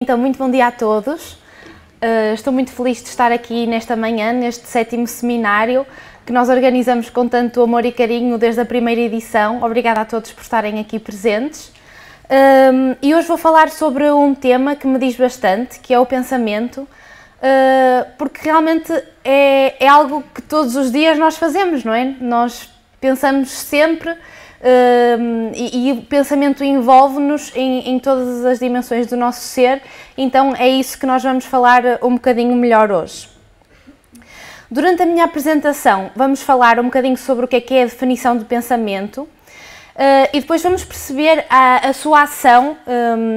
Então, muito bom dia a todos. Estou muito feliz de estar aqui nesta manhã, neste 7º seminário que nós organizamos com tanto amor e carinho desde a primeira edição. Obrigada a todos por estarem aqui presentes. E hoje vou falar sobre um tema que me diz bastante, que é o pensamento, porque realmente é algo que todos os dias nós fazemos, não é? Nós pensamos sempre e o pensamento envolve-nos em todas as dimensões do nosso ser, então é isso que nós vamos falar um bocadinho melhor hoje. Durante a minha apresentação vamos falar um bocadinho sobre o que é a definição de pensamento e depois vamos perceber a sua ação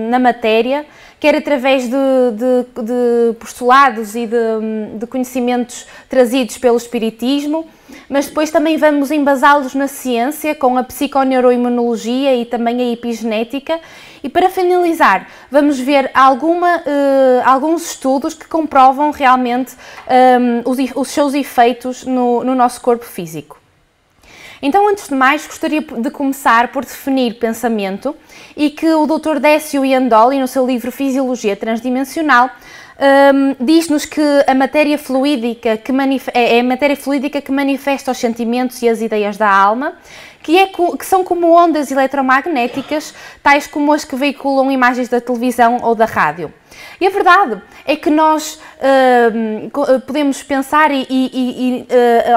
na matéria, quer através de postulados e de conhecimentos trazidos pelo Espiritismo, mas depois também vamos embasá-los na ciência, com a psiconeuroimunologia e também a epigenética. E para finalizar, vamos ver alguns estudos que comprovam realmente os seus efeitos no nosso corpo físico. Então, antes de mais, gostaria de começar por definir pensamento e que o Dr. Décio Iandoli, no seu livro Fisiologia Transdimensional, diz-nos que a matéria fluídica é a matéria fluídica que manifesta os sentimentos e as ideias da alma, que são como ondas eletromagnéticas, tais como as que veiculam imagens da televisão ou da rádio. E a verdade é que nós podemos pensar e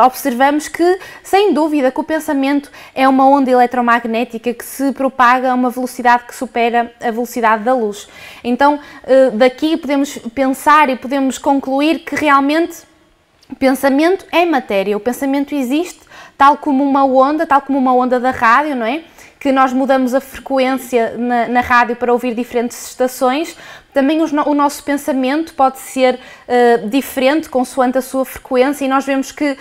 observamos que, sem dúvida, que o pensamento é uma onda eletromagnética que se propaga a uma velocidade que supera a velocidade da luz. Então, daqui podemos pensar e podemos concluir que realmente o pensamento é matéria, o pensamento existe tal como uma onda da rádio, não é? Que nós mudamos a frequência na rádio para ouvir diferentes estações. Também o nosso pensamento pode ser diferente consoante a sua frequência, e nós vemos que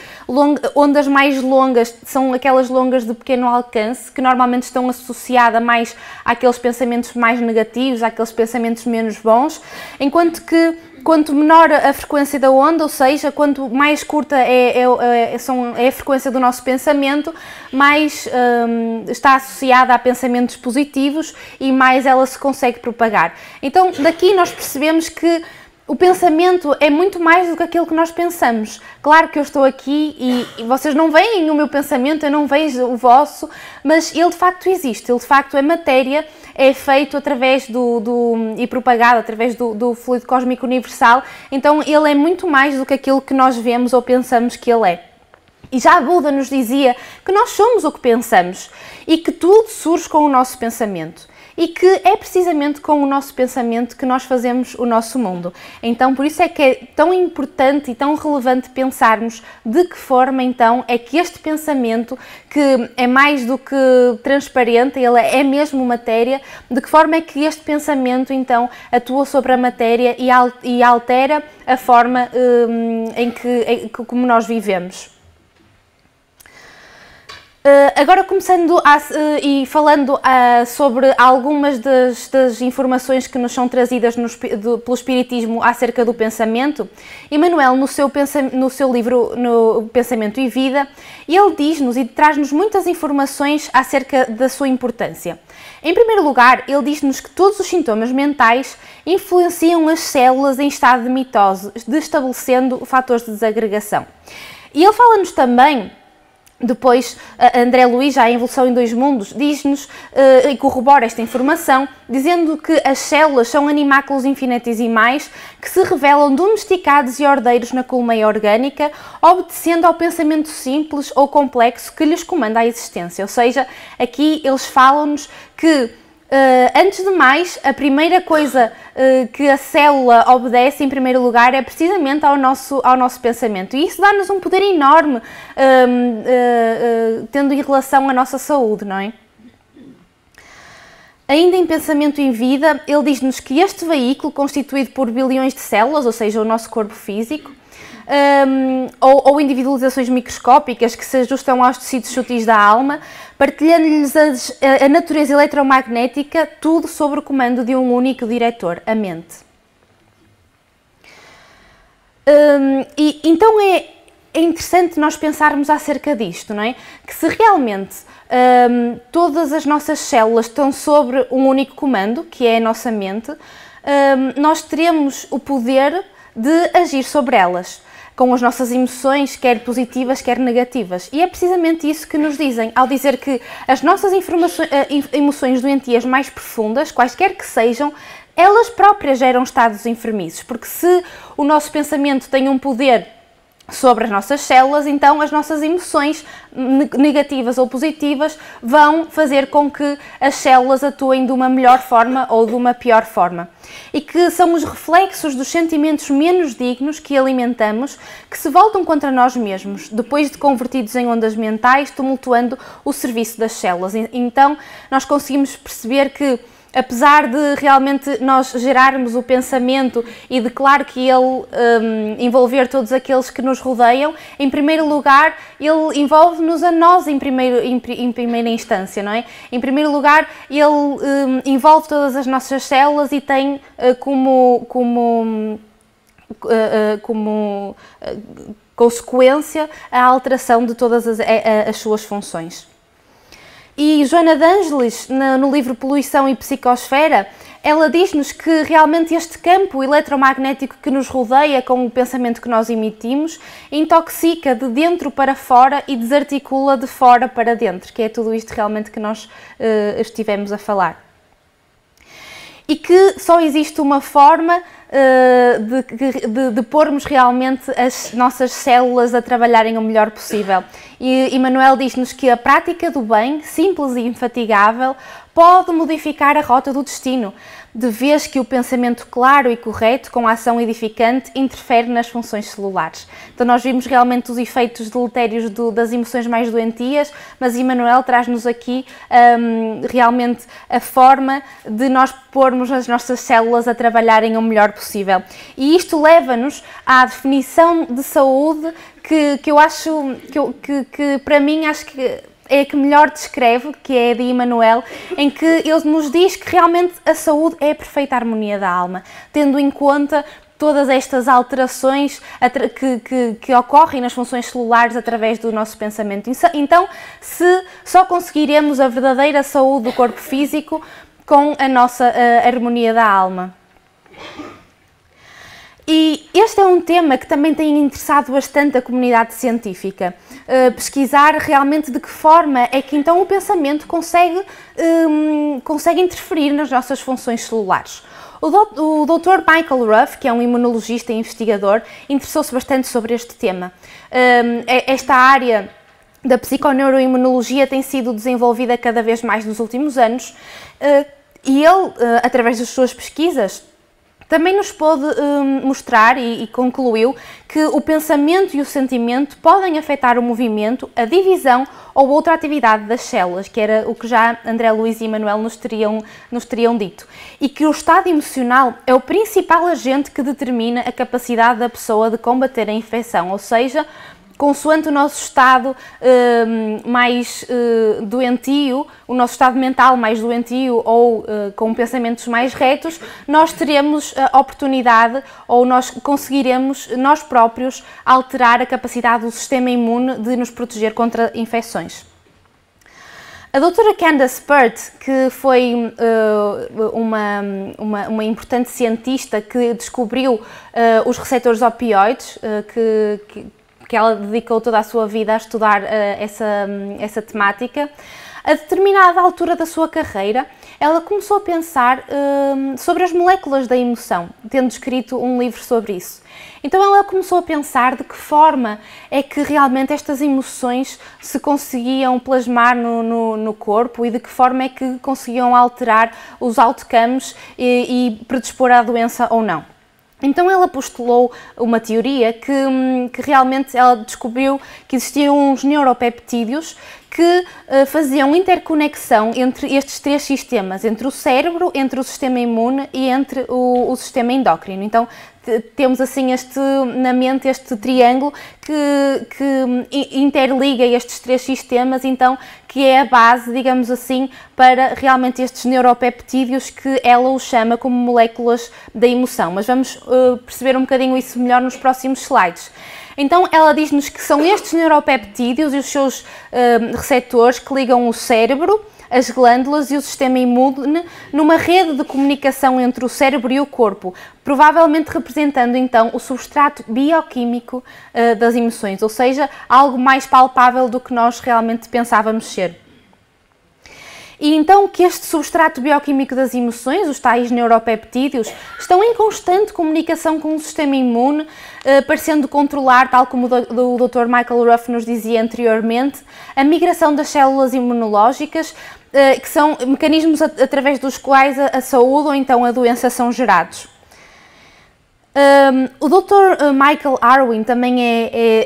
ondas mais longas são aquelas longas de pequeno alcance, que normalmente estão associadas mais àqueles pensamentos mais negativos, àqueles pensamentos menos bons, enquanto que quanto menor a frequência da onda, ou seja, quanto mais curta é a frequência do nosso pensamento, mais está associada a pensamentos positivos e mais ela se consegue propagar. Então, daqui nós percebemos que o pensamento é muito mais do que aquilo que nós pensamos. Claro que eu estou aqui e vocês não veem o meu pensamento, eu não vejo o vosso, mas ele de facto existe, ele de facto é matéria, é feito através e propagado através do fluido cósmico universal, então ele é muito mais do que aquilo que nós vemos ou pensamos que ele é. E já Buda nos dizia que nós somos o que pensamos e que tudo surge com o nosso pensamento. E que é precisamente com o nosso pensamento que nós fazemos o nosso mundo. Então, por isso é que é tão importante e tão relevante pensarmos de que forma, então, é que este pensamento, que é mais do que transparente, ele é mesmo matéria, de que forma é que este pensamento, então, atua sobre a matéria e altera a forma como nós vivemos. Agora começando e falando sobre algumas das informações que nos são trazidas pelo Espiritismo acerca do pensamento, Emmanuel, no seu livro no Pensamento e Vida, ele diz-nos e traz-nos muitas informações acerca da sua importância. Em primeiro lugar, ele diz-nos que todos os sintomas mentais influenciam as células em estado de mitose, estabelecendo fatores de desagregação. E ele fala-nos também. Depois, André Luiz, já em Evolução em Dois Mundos, diz-nos e corrobora esta informação, dizendo que as células são animáculos infinitesimais que se revelam domesticados e ordeiros na colmeia orgânica, obedecendo ao pensamento simples ou complexo que lhes comanda a existência. Ou seja, aqui eles falam-nos que, antes de mais, a primeira coisa que a célula obedece, em primeiro lugar, é precisamente ao nosso pensamento. E isso dá-nos um poder enorme, tendo em relação à nossa saúde, não é? Ainda em Pensamento em Vida, ele diz-nos que este veículo, constituído por bilhões de células, ou seja, o nosso corpo físico, ou individualizações microscópicas que se ajustam aos tecidos sutis da alma, partilhando-lhes a natureza eletromagnética, tudo sob o comando de um único diretor, a mente. Então é interessante nós pensarmos acerca disto, não é? Que se realmente todas as nossas células estão sobre um único comando, que é a nossa mente, nós teremos o poder de agir sobre elas, com as nossas emoções, quer positivas, quer negativas. E é precisamente isso que nos dizem, ao dizer que as nossas emoções doentias mais profundas, quaisquer que sejam, elas próprias geram estados enfermizos, porque se o nosso pensamento tem um poder sobre as nossas células, então as nossas emoções negativas ou positivas vão fazer com que as células atuem de uma melhor forma ou de uma pior forma. E que são os reflexos dos sentimentos menos dignos que alimentamos que se voltam contra nós mesmos, depois de convertidos em ondas mentais, tumultuando o serviço das células. Então, nós conseguimos perceber que, apesar de realmente nós gerarmos o pensamento e de claro que ele envolver todos aqueles que nos rodeiam, em primeiro lugar ele envolve-nos a nós em primeira instância, não é? Em primeiro lugar ele envolve todas as nossas células e tem como consequência a alteração de todas as suas funções. E Joana de Ângelis, no livro Poluição e Psicosfera, ela diz-nos que realmente este campo eletromagnético que nos rodeia com o pensamento que nós emitimos intoxica de dentro para fora e desarticula de fora para dentro, que é tudo isto realmente que nós estivemos a falar. E que só existe uma forma de pormos realmente as nossas células a trabalharem o melhor possível. E Emmanuel diz-nos que a prática do bem, simples e infatigável, pode modificar a rota do destino, de vez que o pensamento claro e correto, com a ação edificante, interfere nas funções celulares. Então nós vimos realmente os efeitos deletérios das emoções mais doentias, mas Emmanuel traz-nos aqui realmente a forma de nós pormos as nossas células a trabalharem o melhor possível. E isto leva-nos à definição de saúde que eu acho, que para mim acho que é a que melhor descreve, que é a de Emmanuel, em que ele nos diz que realmente a saúde é a perfeita harmonia da alma, tendo em conta todas estas alterações que ocorrem nas funções celulares através do nosso pensamento. Então, só conseguiremos a verdadeira saúde do corpo físico com a nossa harmonia da alma. E este é um tema que também tem interessado bastante a comunidade científica. Pesquisar realmente de que forma é que então o pensamento consegue interferir nas nossas funções celulares. O Dr. Michael Ruff, que é um imunologista e investigador, interessou-se bastante sobre este tema. Esta área da psiconeuroimunologia tem sido desenvolvida cada vez mais nos últimos anos e ele, através das suas pesquisas, também nos pôde mostrar e concluiu que o pensamento e o sentimento podem afetar o movimento, a divisão ou outra atividade das células, que era o que já André Luiz e Emmanuel nos teriam dito. E que o estado emocional é o principal agente que determina a capacidade da pessoa de combater a infecção, ou seja, consoante o nosso estado mais doentio, o nosso estado mental mais doentio ou com pensamentos mais retos, nós teremos a oportunidade ou nós conseguiremos, nós próprios, alterar a capacidade do sistema imune de nos proteger contra infecções. A doutora Candace Pert, que foi uma importante cientista que descobriu os receptores opioides, que ela dedicou toda a sua vida a estudar essa temática, a determinada altura da sua carreira, ela começou a pensar sobre as moléculas da emoção, tendo escrito um livro sobre isso. Então ela começou a pensar de que forma é que realmente estas emoções se conseguiam plasmar no corpo e de que forma é que conseguiam alterar os outcomes e predispor à doença ou não. Então ela postulou uma teoria que realmente ela descobriu que existiam uns neuropeptídeos que faziam interconexão entre estes três sistemas, entre o cérebro, entre o sistema imune e entre o sistema endócrino. Então temos assim na mente este triângulo que interliga estes três sistemas, então que é a base, digamos assim, para realmente estes neuropeptídeos que ela os chama como moléculas da emoção. Mas vamos perceber um bocadinho isso melhor nos próximos slides. Então ela diz-nos que são estes neuropeptídeos e os seus receptores que ligam o cérebro as glândulas e o sistema imune numa rede de comunicação entre o cérebro e o corpo, provavelmente representando então o substrato bioquímico das emoções, ou seja, algo mais palpável do que nós realmente pensávamos ser. E então que este substrato bioquímico das emoções, os tais neuropeptídeos, estão em constante comunicação com o sistema imune, parecendo controlar, tal como o Dr. Michael Ruff nos dizia anteriormente, a migração das células imunológicas, que são mecanismos através dos quais a saúde ou então a doença são gerados. O Dr. Michael Arwin também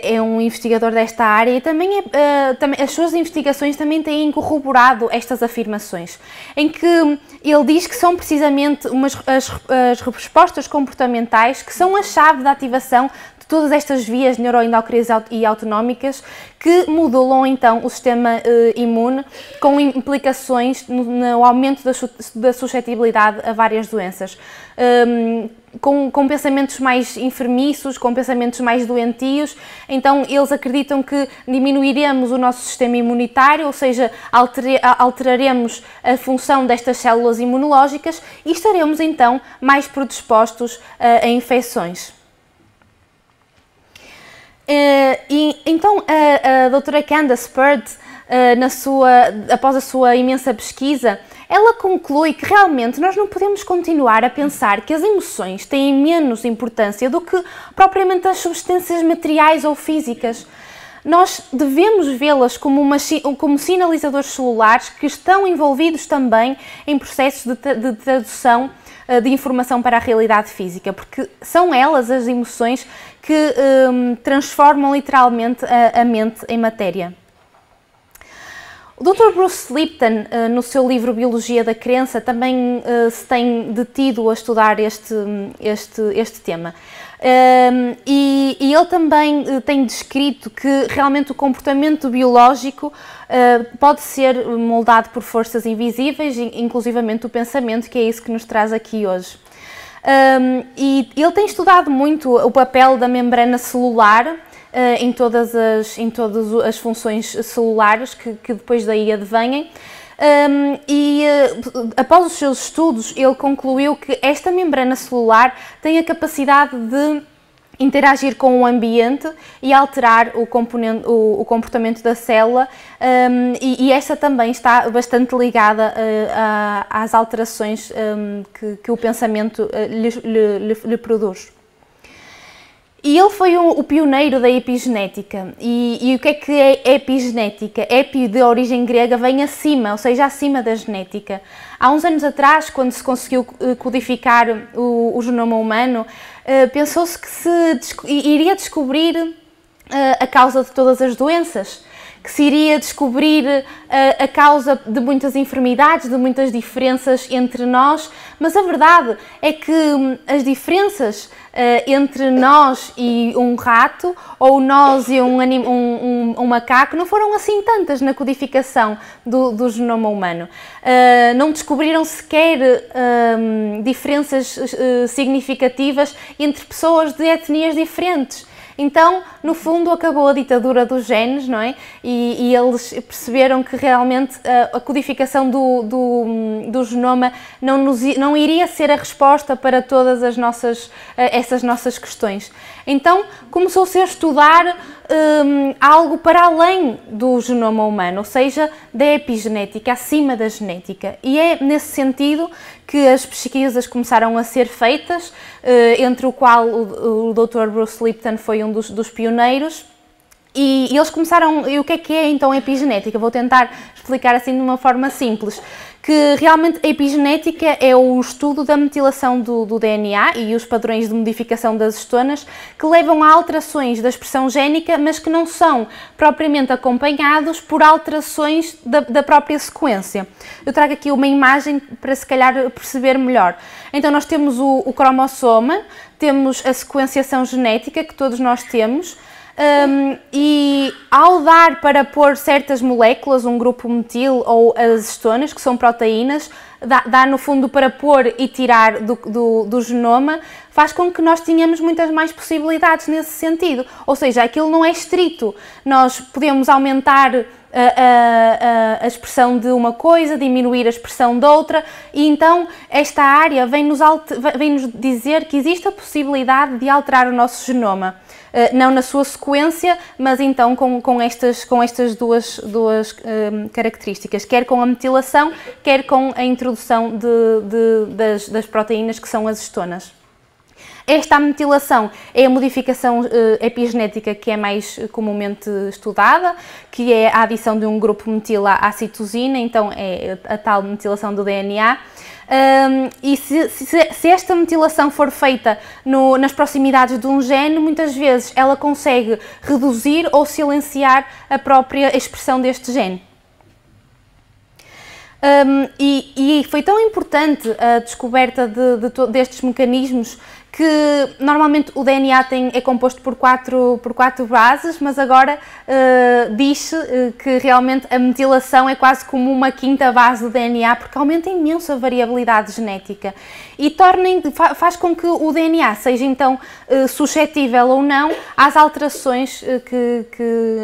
é um investigador desta área e também as suas investigações também têm corroborado estas afirmações, em que ele diz que são precisamente as respostas comportamentais que são a chave da ativação de todas estas vias neuroendócrinas e autonómicas que modulam então o sistema imune, com implicações no aumento da suscetibilidade a várias doenças. Com pensamentos mais enfermiços, com pensamentos mais doentios, então eles acreditam que diminuiremos o nosso sistema imunitário, ou seja, alteraremos a função destas células imunológicas e estaremos então mais predispostos a infecções. Então a doutora Candace Pert, após a sua imensa pesquisa, ela conclui que realmente nós não podemos continuar a pensar que as emoções têm menos importância do que propriamente as substâncias materiais ou físicas. Nós devemos vê-las como sinalizadores celulares que estão envolvidos também em processos de tradução de informação para a realidade física, porque são elas, as emoções, que transformam literalmente a mente em matéria. O Dr. Bruce Lipton, no seu livro Biologia da Crença, também se tem detido a estudar este tema. E ele também tem descrito que realmente o comportamento biológico pode ser moldado por forças invisíveis, inclusivamente o pensamento, que é isso que nos traz aqui hoje. E ele tem estudado muito o papel da membrana celular em todas as funções celulares que depois daí advêm. Após os seus estudos, ele concluiu que esta membrana celular tem a capacidade de interagir com o ambiente e alterar o comportamento da célula, e esta também está bastante ligada às alterações que o pensamento lhe produz. E ele foi o pioneiro da epigenética. E o que é epigenética? Epi, de origem grega, vem acima, ou seja, acima da genética. Há uns anos atrás, quando se conseguiu codificar o genoma humano, pensou-se que se iria descobrir a causa de todas as doenças, que se iria descobrir a causa de muitas enfermidades, de muitas diferenças entre nós, mas a verdade é que as diferenças entre nós e um rato, ou nós e um macaco, não foram assim tantas na codificação do genoma humano. Não descobriram sequer diferenças significativas entre pessoas de etnias diferentes. Então, no fundo, acabou a ditadura dos genes, não é? E eles perceberam que realmente a codificação do genoma não iria ser a resposta para todas essas nossas questões. Então, começou-se a estudar algo para além do genoma humano, ou seja, da epigenética, acima da genética. E é nesse sentido que as pesquisas começaram a ser feitas, entre o qual o Dr. Bruce Lipton foi um dos pioneiros, e eles começaram... E o que é então a epigenética? Vou tentar explicar assim de uma forma simples, que realmente a epigenética é o estudo da metilação do DNA e os padrões de modificação das histonas que levam a alterações da expressão génica, mas que não são propriamente acompanhados por alterações da própria sequência. Eu trago aqui uma imagem para se calhar perceber melhor. Então nós temos o cromossoma, temos a sequenciação genética que todos nós temos, e ao dar para pôr certas moléculas, um grupo metil ou as histonas, que são proteínas, dá no fundo para pôr e tirar do genoma, faz com que nós tenhamos muitas mais possibilidades nesse sentido. Ou seja, aquilo não é estrito, nós podemos aumentar a expressão de uma coisa, diminuir a expressão de outra, e então esta área vem-nos dizer que existe a possibilidade de alterar o nosso genoma. Não na sua sequência, mas então com estas duas características, quer com a metilação, quer com a introdução das proteínas que são as histonas. Esta metilação é a modificação epigenética que é mais comumente estudada, que é a adição de um grupo metila à citosina, então é a tal metilação do DNA. E se esta metilação for feita nas proximidades de um gene, muitas vezes ela consegue reduzir ou silenciar a própria expressão deste gene. E foi tão importante a descoberta destes mecanismos que normalmente o DNA é composto por quatro bases, mas agora diz-se que realmente a metilação é quase como uma quinta base do DNA, porque aumenta imenso a variabilidade genética e faz com que o DNA seja então suscetível ou não às alterações,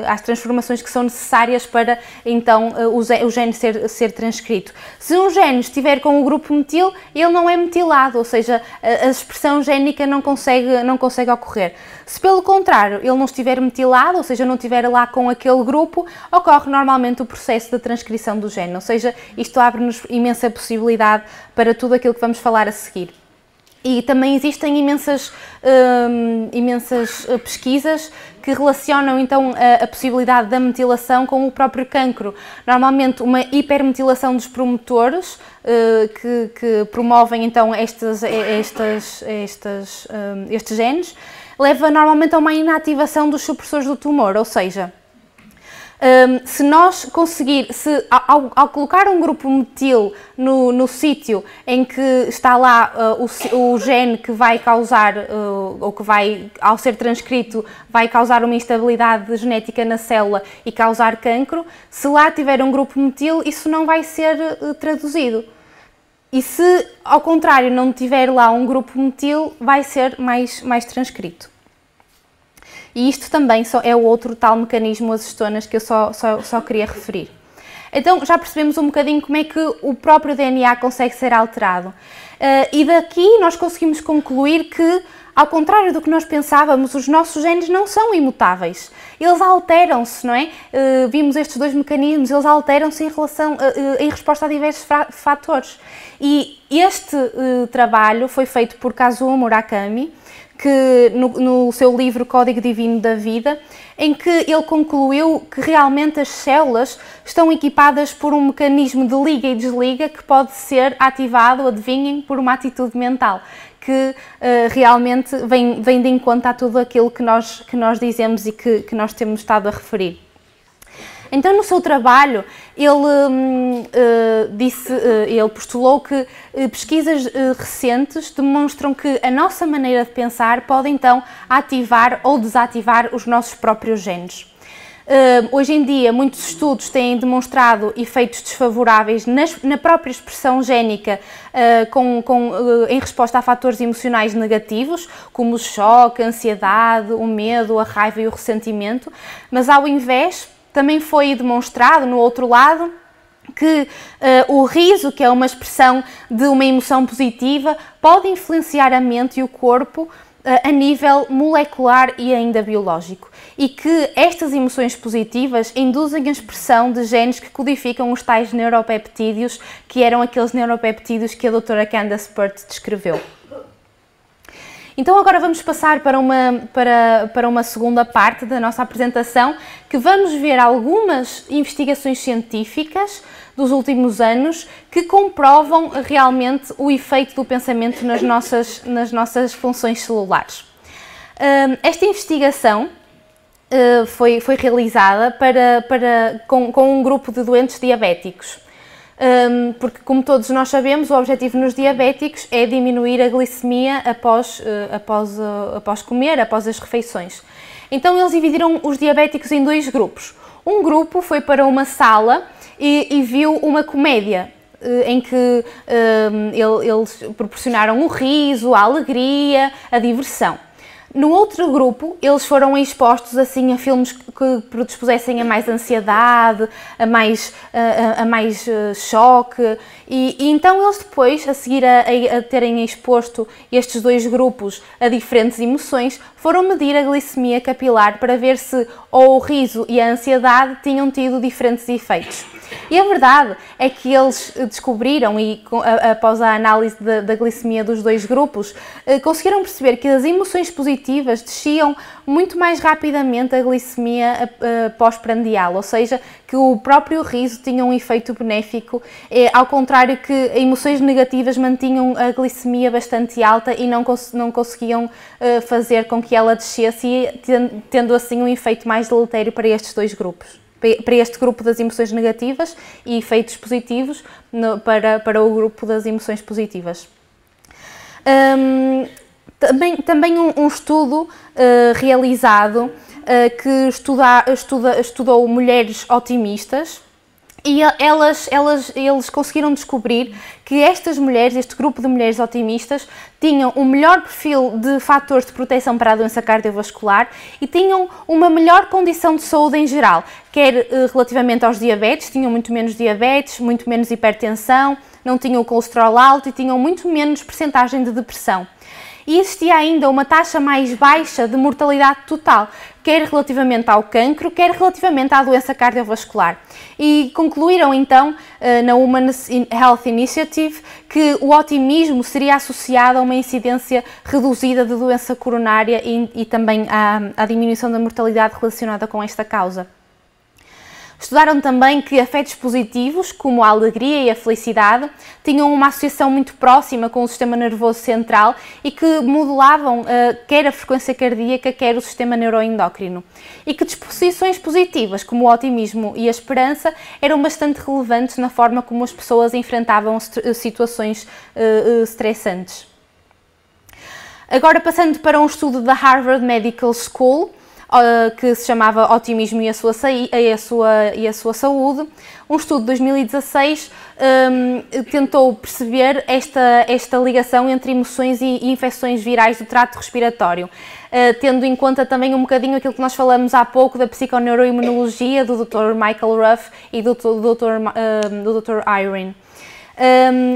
às transformações que são necessárias para então o gene ser transcrito. Se um gene estiver com o grupo metil, ele não é metilado, ou seja, a expressão génica não consegue ocorrer. Se pelo contrário ele não estiver metilado, ou seja, não estiver lá com aquele grupo, ocorre normalmente o processo de transcrição do gene, ou seja, isto abre-nos imensa possibilidade para tudo aquilo que vamos falar a seguir. E também existem imensas pesquisas que relacionam então a possibilidade da metilação com o próprio cancro. Normalmente uma hipermetilação dos promotores que promovem então estes genes leva normalmente a uma inativação dos supressores do tumor, ou seja, se nós ao colocar um grupo metil no sítio em que está lá o gene que vai causar, ou que vai, ao ser transcrito, vai causar uma instabilidade genética na célula e causar cancro, se lá tiver um grupo metil, isso não vai ser traduzido. E se, ao contrário, não tiver lá um grupo metil, vai ser mais transcrito. E isto também é o outro tal mecanismo, as histonas, que eu só queria referir. Então já percebemos um bocadinho como é que o próprio DNA consegue ser alterado. E daqui nós conseguimos concluir que, ao contrário do que nós pensávamos, os nossos genes não são imutáveis. Eles alteram-se, não é? Vimos estes dois mecanismos, eles alteram-se em resposta a diversos fatores. E este trabalho foi feito por Kazuo Murakami, que no seu livro Código Divino da Vida, em que ele concluiu que realmente as células estão equipadas por um mecanismo de liga e desliga que pode ser ativado, adivinhem, por uma atitude mental, que realmente vem de encontro a tudo aquilo que nós dizemos e que nós temos estado a referir. Então, no seu trabalho, ele postulou que pesquisas recentes demonstram que a nossa maneira de pensar pode então ativar ou desativar os nossos próprios genes. Hoje em dia, muitos estudos têm demonstrado efeitos desfavoráveis na própria expressão génica em resposta a fatores emocionais negativos, como o choque, a ansiedade, o medo, a raiva e o ressentimento, mas ao invés, também foi demonstrado, no outro lado, que o riso, que é uma expressão de uma emoção positiva, pode influenciar a mente e o corpo a nível molecular e ainda biológico, e que estas emoções positivas induzem a expressão de genes que codificam os tais neuropeptídeos, que eram aqueles neuropeptídeos que a doutora Candace Pert descreveu. Então agora vamos passar para uma segunda parte da nossa apresentação, que vamos ver algumas investigações científicas dos últimos anos que comprovam realmente o efeito do pensamento nas nossas funções celulares. Esta investigação foi realizada com um grupo de doentes diabéticos. Porque, como todos nós sabemos, o objetivo nos diabéticos é diminuir a glicemia após comer, após as refeições. Então eles dividiram os diabéticos em dois grupos. Um grupo foi para uma sala e viu uma comédia, em que eles proporcionaram o riso, a alegria, a diversão. No outro grupo, eles foram expostos assim a filmes que predispusessem a mais ansiedade, a mais choque, e então eles depois, a seguir a terem exposto estes dois grupos a diferentes emoções, foram medir a glicemia capilar para ver se ou o riso e a ansiedade tinham tido diferentes efeitos. E a verdade é que eles descobriram, e após a análise da glicemia dos dois grupos, conseguiram perceber que as emoções positivas desciam muito mais rapidamente a glicemia pós-prandial, ou seja, que o próprio riso tinha um efeito benéfico, ao contrário que emoções negativas mantinham a glicemia bastante alta e não conseguiam fazer com que ela descesse, tendo assim um efeito mais deletério para estes dois grupos. Para este grupo das emoções negativas e efeitos positivos para o grupo das emoções positivas. Também um estudo realizado que estudou mulheres otimistas, e eles conseguiram descobrir que estas mulheres, este grupo de mulheres otimistas, tinham um melhor perfil de fatores de proteção para a doença cardiovascular e tinham uma melhor condição de saúde em geral, quer relativamente aos diabetes, tinham muito menos diabetes, muito menos hipertensão, não tinham colesterol alto e tinham muito menos percentagem de depressão. E existia ainda uma taxa mais baixa de mortalidade total, quer relativamente ao cancro, quer relativamente à doença cardiovascular. E concluíram então, na Women Health Initiative, que o otimismo seria associado a uma incidência reduzida de doença coronária e também à diminuição da mortalidade relacionada com esta causa. Estudaram também que afetos positivos, como a alegria e a felicidade, tinham uma associação muito próxima com o sistema nervoso central e que modulavam quer a frequência cardíaca, quer o sistema neuroendócrino. E que disposições positivas, como o otimismo e a esperança, eram bastante relevantes na forma como as pessoas enfrentavam situações estressantes. Agora, passando para um estudo da Harvard Medical School, que se chamava Otimismo e a sua Saúde. Um estudo de 2016 tentou perceber esta ligação entre emoções e infecções virais do trato respiratório, tendo em conta também um bocadinho aquilo que nós falamos há pouco da psiconeuroimunologia do Dr. Michael Ruff e do Dr. Irwin.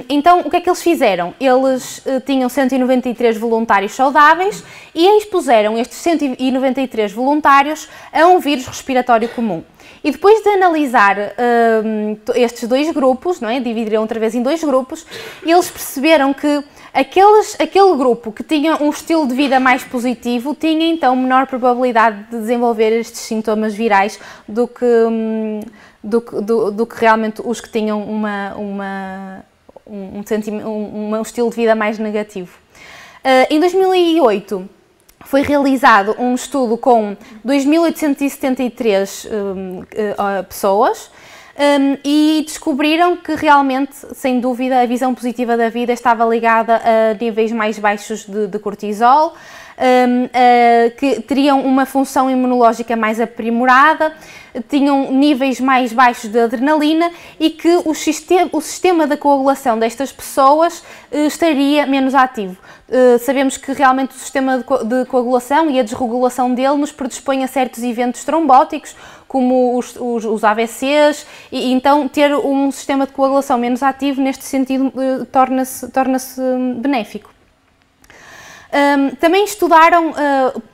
Então, o que é que eles fizeram? Eles tinham 193 voluntários saudáveis e expuseram estes 193 voluntários a um vírus respiratório comum. E depois de analisar estes dois grupos, não é? Dividiram outra vez em dois grupos, eles perceberam que aquele grupo que tinha um estilo de vida mais positivo tinha então menor probabilidade de desenvolver estes sintomas virais do que realmente os que tinham um estilo de vida mais negativo. Em 2008 foi realizado um estudo com 2.873 pessoas e descobriram que realmente, sem dúvida, a visão positiva da vida estava ligada a níveis mais baixos de cortisol, que teriam uma função imunológica mais aprimorada, tinham níveis mais baixos de adrenalina e que o sistema de coagulação destas pessoas estaria menos ativo. Sabemos que realmente o sistema de coagulação e a desregulação dele nos predispõe a certos eventos trombóticos, como os AVCs, e então ter um sistema de coagulação menos ativo, neste sentido, torna-se benéfico. Também estudaram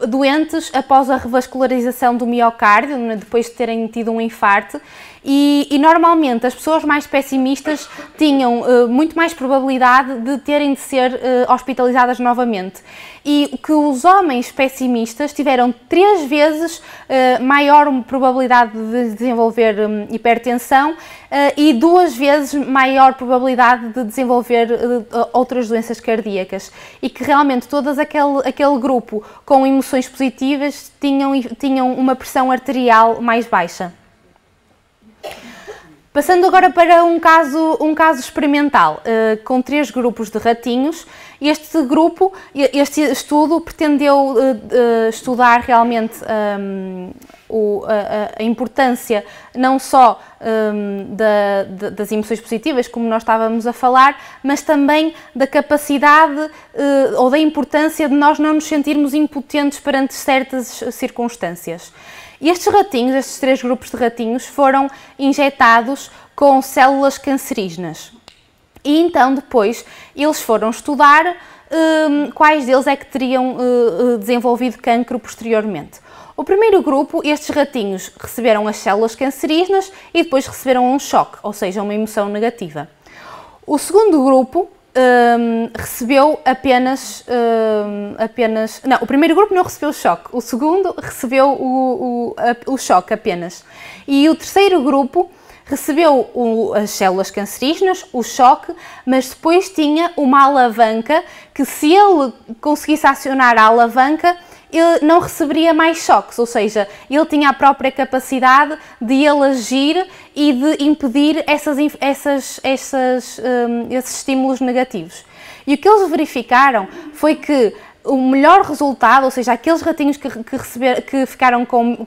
doentes após a revascularização do miocárdio, depois de terem tido um infarto, e normalmente as pessoas mais pessimistas tinham muito mais probabilidade de terem de ser hospitalizadas novamente. E que os homens pessimistas tiveram 3 vezes maior probabilidade de desenvolver hipertensão e 2 vezes maior probabilidade de desenvolver outras doenças cardíacas. E que realmente todo aquele grupo com emoções positivas tinham uma pressão arterial mais baixa. Passando agora para um caso experimental, com 3 grupos de ratinhos, Este grupo, este estudo pretendeu estudar realmente a importância não só das emoções positivas, como nós estávamos a falar, mas também da capacidade ou da importância de nós não nos sentirmos impotentes perante certas circunstâncias. E estes ratinhos, estes 3 grupos de ratinhos, foram injetados com células cancerígenas. E então depois eles foram estudar quais deles é que teriam desenvolvido cancro posteriormente. O primeiro grupo, estes ratinhos receberam as células cancerígenas e depois receberam um choque, ou seja, uma emoção negativa. O segundo grupo recebeu apenas... Não, o primeiro grupo não recebeu o choque, o segundo recebeu o choque apenas. E o terceiro grupo recebeu as células cancerígenas, o choque, mas depois tinha uma alavanca que, se ele conseguisse acionar a alavanca, ele não receberia mais choques, ou seja, ele tinha a própria capacidade de ele agir e de impedir esses estímulos negativos. E o que eles verificaram foi que o melhor resultado, ou seja, aqueles ratinhos que ficaram com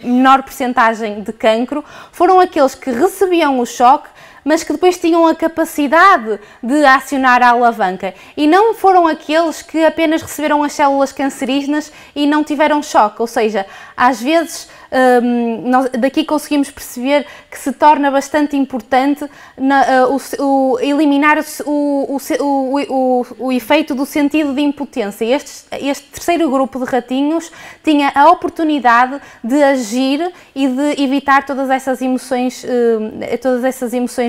menor percentagem de cancro, foram aqueles que recebiam o choque, mas que depois tinham a capacidade de acionar a alavanca. E não foram aqueles que apenas receberam as células cancerígenas e não tiveram choque. Ou seja, às vezes daqui conseguimos perceber que se torna bastante importante eliminar o efeito do sentido de impotência. Este terceiro grupo de ratinhos tinha a oportunidade de agir e de evitar todas essas emoções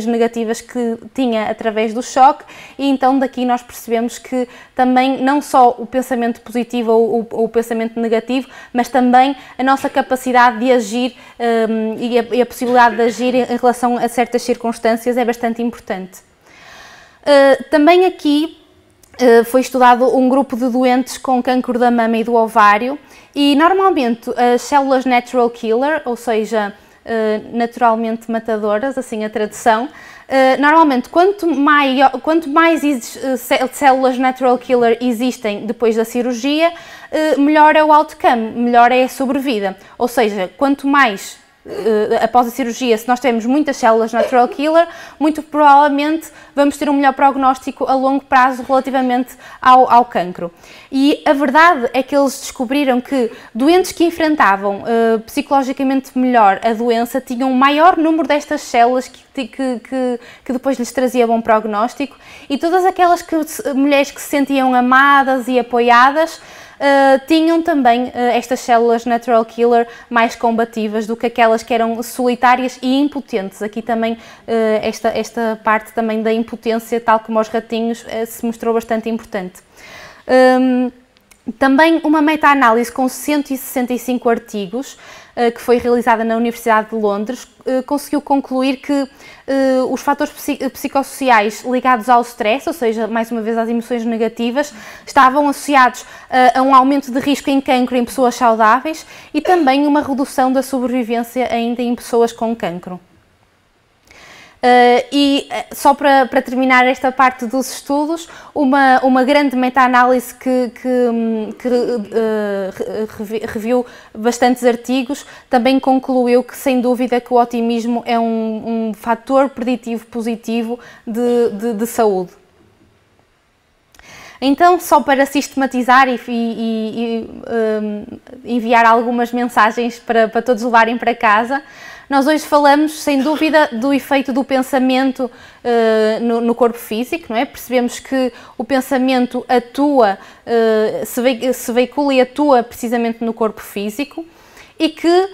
negativas que tinha através do choque, e então daqui nós percebemos que também não só o pensamento positivo ou o pensamento negativo, mas também a nossa capacidade de agir e a possibilidade de agir em relação a certas circunstâncias é bastante importante. Também aqui foi estudado um grupo de doentes com cancro da mama e do ovário, e normalmente as células natural killer, ou seja, naturalmente matadoras, assim a tradução, normalmente quanto mais células natural killer existem depois da cirurgia, melhor é o outcome, melhor é a sobrevida. Ou seja, quanto mais após a cirurgia, se nós tivermos muitas células natural killer, muito provavelmente vamos ter um melhor prognóstico a longo prazo relativamente ao cancro. E a verdade é que eles descobriram que doentes que enfrentavam psicologicamente melhor a doença tinham um maior número destas células que depois lhes trazia bom prognóstico, e todas aquelas mulheres que se sentiam amadas e apoiadas tinham também estas células natural killer mais combativas do que aquelas que eram solitárias e impotentes. Aqui também esta parte também da impotência, tal como aos ratinhos, se mostrou bastante importante. Também uma meta-análise com 165 artigos, que foi realizada na Universidade de Londres, conseguiu concluir que os fatores psicossociais ligados ao stress, ou seja, mais uma vez às emoções negativas, estavam associados a um aumento de risco em cancro em pessoas saudáveis e também uma redução da sobrevivência ainda em pessoas com cancro. E só para terminar esta parte dos estudos, uma grande meta-análise que reviu bastantes artigos também concluiu que, sem dúvida, que o otimismo é um fator preditivo positivo de saúde. Então, só para sistematizar e enviar algumas mensagens para todos levarem para casa, nós hoje falamos, sem dúvida, do efeito do pensamento no corpo físico, não é? Percebemos que o pensamento atua, se veicula e atua precisamente no corpo físico, e que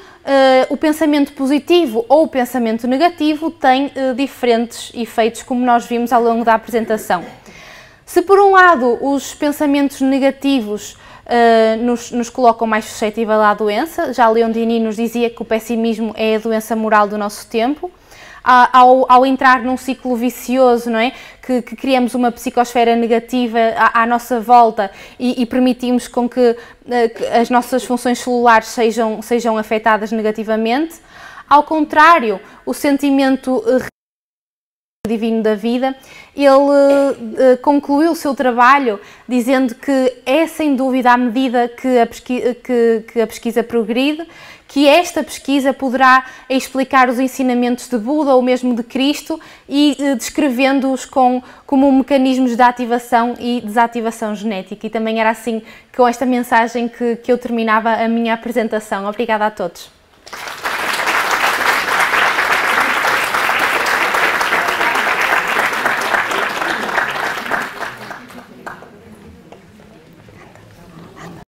o pensamento positivo ou o pensamento negativo tem diferentes efeitos, como nós vimos ao longo da apresentação. Se por um lado os pensamentos negativos nos colocam mais suscetíveis à doença, já Leon Denis nos dizia que o pessimismo é a doença moral do nosso tempo. Ao entrar num ciclo vicioso, não é? Que criamos uma psicosfera negativa à nossa volta e permitimos com que as nossas funções celulares sejam afetadas negativamente. Ao contrário, o sentimento divino da vida, ele concluiu o seu trabalho dizendo que é sem dúvida à medida que a pesquisa progride, que esta pesquisa poderá explicar os ensinamentos de Buda ou mesmo de Cristo e descrevendo-os como mecanismos de ativação e desativação genética. E também era assim, com esta mensagem, que eu terminava a minha apresentação. Obrigada a todos.